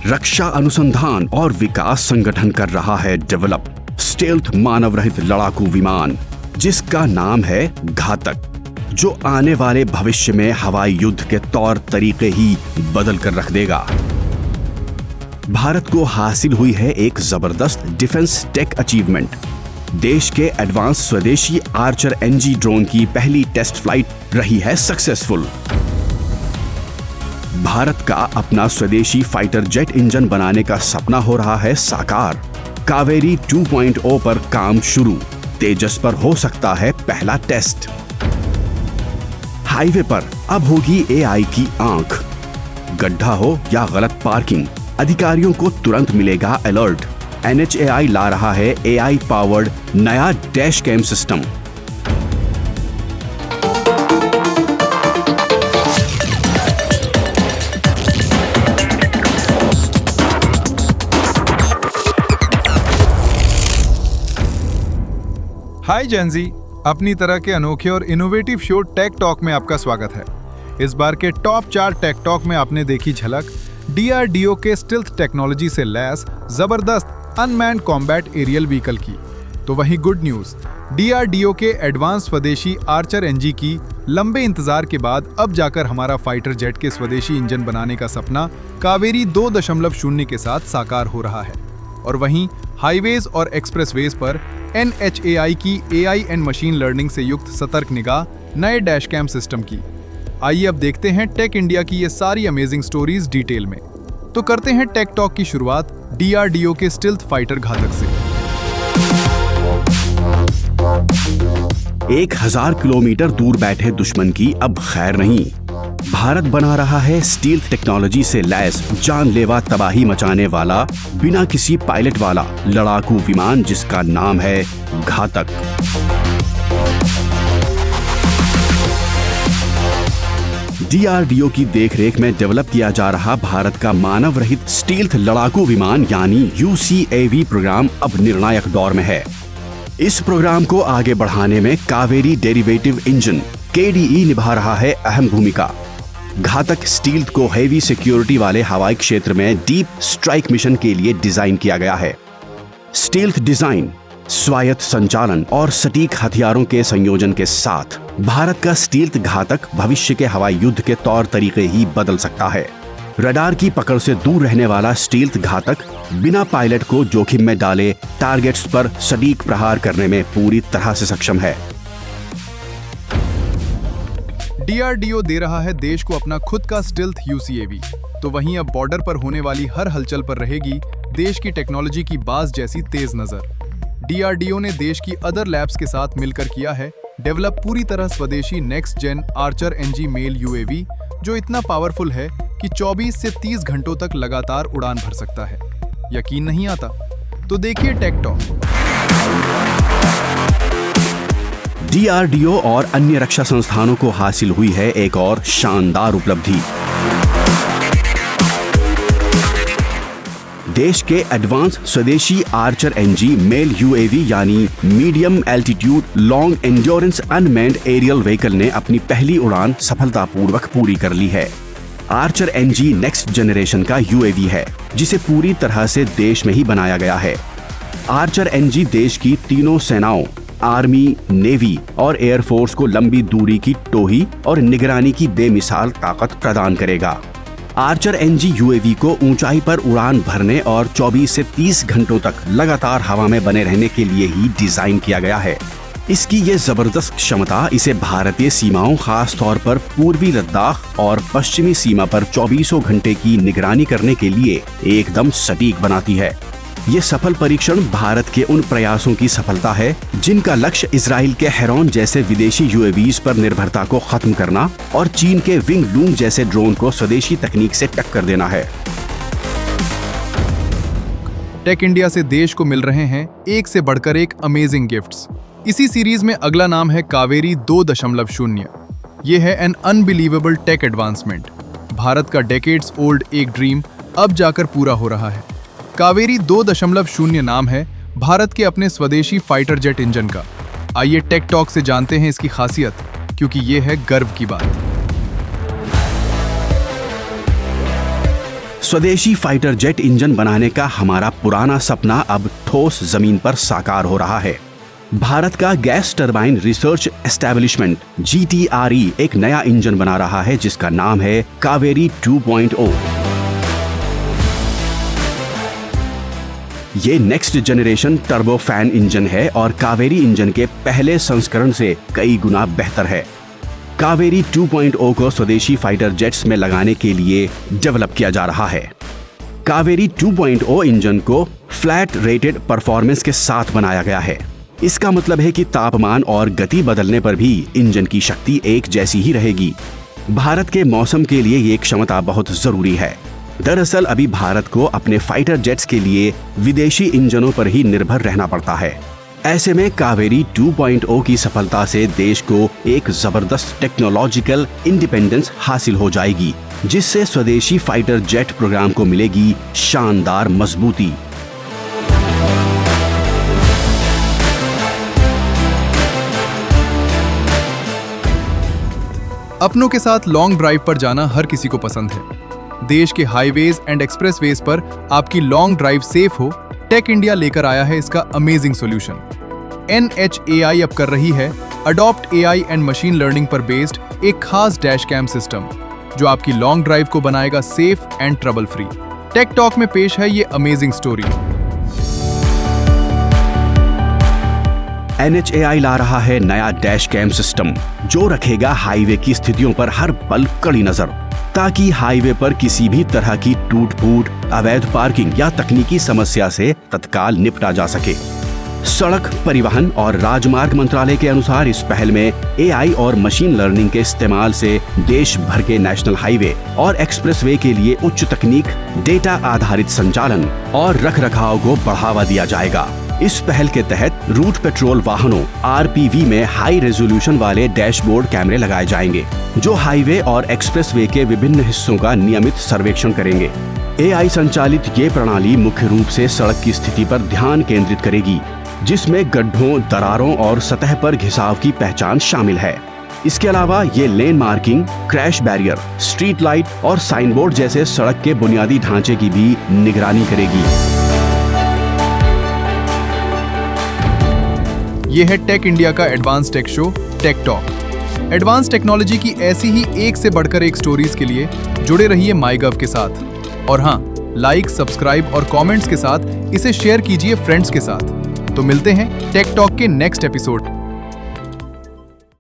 रक्षा अनुसंधान और विकास संगठन कर रहा है डेवलप स्टेल्थ मानव रहित लड़ाकू विमान जिसका नाम है घातक, जो आने वाले भविष्य में हवाई युद्ध के तौर तरीके ही बदल कर रख देगा। भारत को हासिल हुई है एक जबरदस्त डिफेंस टेक अचीवमेंट। देश के एडवांस स्वदेशी आर्चर एनजी ड्रोन की पहली टेस्ट फ्लाइट रही है सक्सेसफुल। भारत का अपना स्वदेशी फाइटर जेट इंजन बनाने का सपना हो रहा है साकार। कावेरी 2.0 पर काम शुरू, तेजस पर हो सकता है पहला टेस्ट। हाईवे पर अब होगी एआई की आंख। गड्ढा हो या गलत पार्किंग, अधिकारियों को तुरंत मिलेगा अलर्ट। NHAI ला रहा है AI पावर्ड नया डैश कैम सिस्टम। हाय जेनजी, अपनी तरह के अनोखे और इनोवेटिव शो टेक टॉक में आपका स्वागत है। इस बार के टॉप 4 टेक टॉक में आपने देखी झलक DRDO के स्टिल्थ टेक्नोलॉजी से लैस जबरदस्त अनमैन्ड कॉम्बैट एरियल व्हीकल की। तो वहीं गुड न्यूज, DRDO के एडवांस स्वदेशी आर्चर एनजी की लंबे इंतजार के बाद अब जाकर हमारा फाइटर जेट के स्वदेशी इंजन बनाने का सपना कावेरी 2.0 के साथ साकार हो रहा है। और वहीं हाईवेज और एक्सप्रेसवेज पर NHAI की AI एंड मशीन लर्निंग से युक्त सतर्क निगाह नए डैश कैम सिस्टम की। आइए अब देखते हैं टेक इंडिया की ये सारी अमेजिंग स्टोरीज डिटेल में। तो करते हैं टेक टॉक की शुरुआत DRDO के स्टिल्थ फाइटर घातक से। 1000 किलोमीटर दूर बैठे दुश्मन की अब खैर नहीं। भारत बना रहा है स्टील्थ टेक्नोलॉजी से लैस जानलेवा तबाही मचाने वाला बिना किसी पायलट वाला लड़ाकू विमान जिसका नाम है घातक। DRDO की देखरेख में डेवलप किया जा रहा भारत का मानव रहित स्टील्थ लड़ाकू विमान यानी UCAV प्रोग्राम अब निर्णायक दौर में है। इस प्रोग्राम को आगे बढ़ाने में कावेरी डेरिवेटिव इंजन KDE निभा रहा है अहम भूमिका। घातक स्टील्थ को हेवी सिक्योरिटी वाले हवाई क्षेत्र में डीप स्ट्राइक मिशन के लिए डिजाइन किया गया है। स्टील्थ डिजाइन, स्वायत्त संचालन और सटीक हथियारों के संयोजन के साथ भारत का स्टील्थ घातक भविष्य के हवाई युद्ध के तौर तरीके ही बदल सकता है। रडार की पकड़ से दूर रहने वाला स्टील्थ घातक बिना पायलट को जोखिम में डाले टारगेट्स पर सटीक प्रहार करने में पूरी तरह से सक्षम है। DRDO दे रहा है देश को अपना खुद का स्टिल्थ UCAV। तो वहीं अब बॉर्डर पर होने वाली हर हलचल पर रहेगी देश की टेक्नोलॉजी की बाज जैसी तेज नजर। DRDO ने देश की अदर लैब्स के साथ मिलकर किया है डेवलप पूरी तरह स्वदेशी next gen Archer NG MALE UAV, जो इतना पावरफुल है कि 24 से 30 घंटों तक लगातार उड़ान भर सकता है। यकीन नहीं आता? तो देखिए टेक टॉक। DRDO और अन्य रक्षा संस्थानों को हासिल हुई है एक और शानदार उपलब्धि। देश के एडवांस स्वदेशी आर्चर एनजी मेल UAV यानी medium altitude long endurance unmanned aerial vehicle ने अपनी पहली उड़ान सफलतापूर्वक पूरी कर ली है। आर्चर एनजी नेक्स्ट जनरेशन का UAV है जिसे पूरी तरह से देश में ही बनाया गया है। आर्चर एनजी देश की तीनों सेनाओं आर्मी, नेवी और एयरफोर्स को लंबी दूरी की टोही और निगरानी की बेमिसाल ताकत प्रदान करेगा। आर्चर एनजी UAV को ऊंचाई पर उड़ान भरने और 24 से 30 घंटों तक लगातार हवा में बने रहने के लिए ही डिजाइन किया गया है। इसकी ये जबरदस्त क्षमता इसे भारतीय सीमाओं, खास तौर पर पूर्वी लद्दाख और पश्चिमी सीमा पर 24 घंटे की निगरानी करने के लिए एकदम सटीक बनाती है। ये सफल परीक्षण भारत के उन प्रयासों की सफलता है जिनका लक्ष्य इजराइल के हेरॉन जैसे विदेशी UAVs पर निर्भरता को खत्म करना और चीन के विंग लून जैसे ड्रोन को स्वदेशी तकनीक से टक्कर देना है। टेक इंडिया से देश को मिल रहे हैं एक से बढ़कर एक अमेजिंग गिफ्ट्स। इसी सीरीज में अगला नाम है कावेरी 2.0। ये है an unbelievable tech advancement. Bharat का डेकेड्स ओल्ड एक ड्रीम अब जाकर पूरा हो रहा है। कावेरी 2.0 नाम है भारत के अपने स्वदेशी फाइटर जेट इंजन का। आइए टेक टॉक से जानते हैं इसकी खासियत, क्योंकि ये है गर्व की बात। स्वदेशी फाइटर जेट इंजन बनाने का हमारा पुराना सपना अब ठोस जमीन पर साकार हो रहा है। भारत का gas turbine research establishment GTRE एक नया इंजन बना रहा है जिसका नाम है कावेरी 2.0। ये नेक्स्ट जनरेशन टर्बोफैन इंजन है और कावेरी इंजन के पहले संस्करण से कई गुना बेहतर है। कावेरी 2.0 को स्वदेशी फाइटर जेट्स में लगाने के लिए डेवलप किया जा रहा है। कावेरी 2.0 इंजन को फ्लैट रेटेड परफॉर्मेंस के साथ बनाया गया है। इसका मतलब है कि तापमान और गति बदलने पर भी इंजन की शक्ति एक जैसी ही रहेगी। भारत के मौसम के लिए ये क्षमता बहुत जरूरी है। दरअसल अभी भारत को अपने फाइटर जेट्स के लिए विदेशी इंजनों पर ही निर्भर रहना पड़ता है। ऐसे में कावेरी 2.0 की सफलता से देश को एक जबरदस्त टेक्नोलॉजिकल इंडिपेंडेंस हासिल हो जाएगी, जिससे स्वदेशी फाइटर जेट प्रोग्राम को मिलेगी शानदार मजबूती। अपनों के साथ लॉन्ग ड्राइव पर जाना हर किसी को पसंद है। देश के हाईवेज एंड एक्सप्रेसवेज पर आपकी लॉन्ग ड्राइव सेफ हो, टेक इंडिया लेकर आया है इसका अमेजिंग सॉल्यूशन। NHAI अब कर रही है adopt AI and machine learning पर बेस्ड एक खास डैश कैम सिस्टम, जो आपकी लॉन्ग ड्राइव को बनाएगा safe and trouble free. Tech talk में पेश है ये अमेजिंग स्टोरी। NHAI ला रहा है नया डैश कैम सिस्टम, जो रखेगा हाईवे की स्थितियों पर हर पल कड़ी नजर, ताकि हाईवे पर किसी भी तरह की टूट फूट, अवैध पार्किंग या तकनीकी समस्या से तत्काल निपटा जा सके। सड़क परिवहन और राजमार्ग मंत्रालय के अनुसार इस पहल में AI और मशीन लर्निंग के इस्तेमाल से देश भर के नेशनल हाईवे और एक्सप्रेसवे के लिए उच्च तकनीक, डेटा आधारित संचालन और रखरखाव को बढ़ावा दिया जाएगा। इस पहल के तहत रूट पेट्रोल वाहनों RPV में हाई रेजोल्यूशन वाले डैशबोर्ड कैमरे लगाए जाएंगे, जो हाईवे और एक्सप्रेसवे के विभिन्न हिस्सों का नियमित सर्वेक्षण करेंगे। AI संचालित ये प्रणाली मुख्य रूप से सड़क की स्थिति पर ध्यान केंद्रित करेगी, जिसमें गड्ढों, दरारों और सतह पर घिसाव की पहचान शामिल है। इसके अलावा ये lane marking, crash barrier, street light और साइन बोर्ड जैसे सड़क के बुनियादी ढांचे की भी निगरानी करेगी। ये है टेक इंडिया का advance tech show tech talk. Advance technology की ऐसी ही एक से बढ़कर एक स्टोरीज के लिए जुड़े रहिए माईगव के साथ। और हाँ, लाइक, सब्सक्राइब और कमेंट्स के साथ इसे शेयर कीजिए फ्रेंड्स के साथ। तो मिलते हैं टेक टॉक के नेक्स्ट एपिसोड।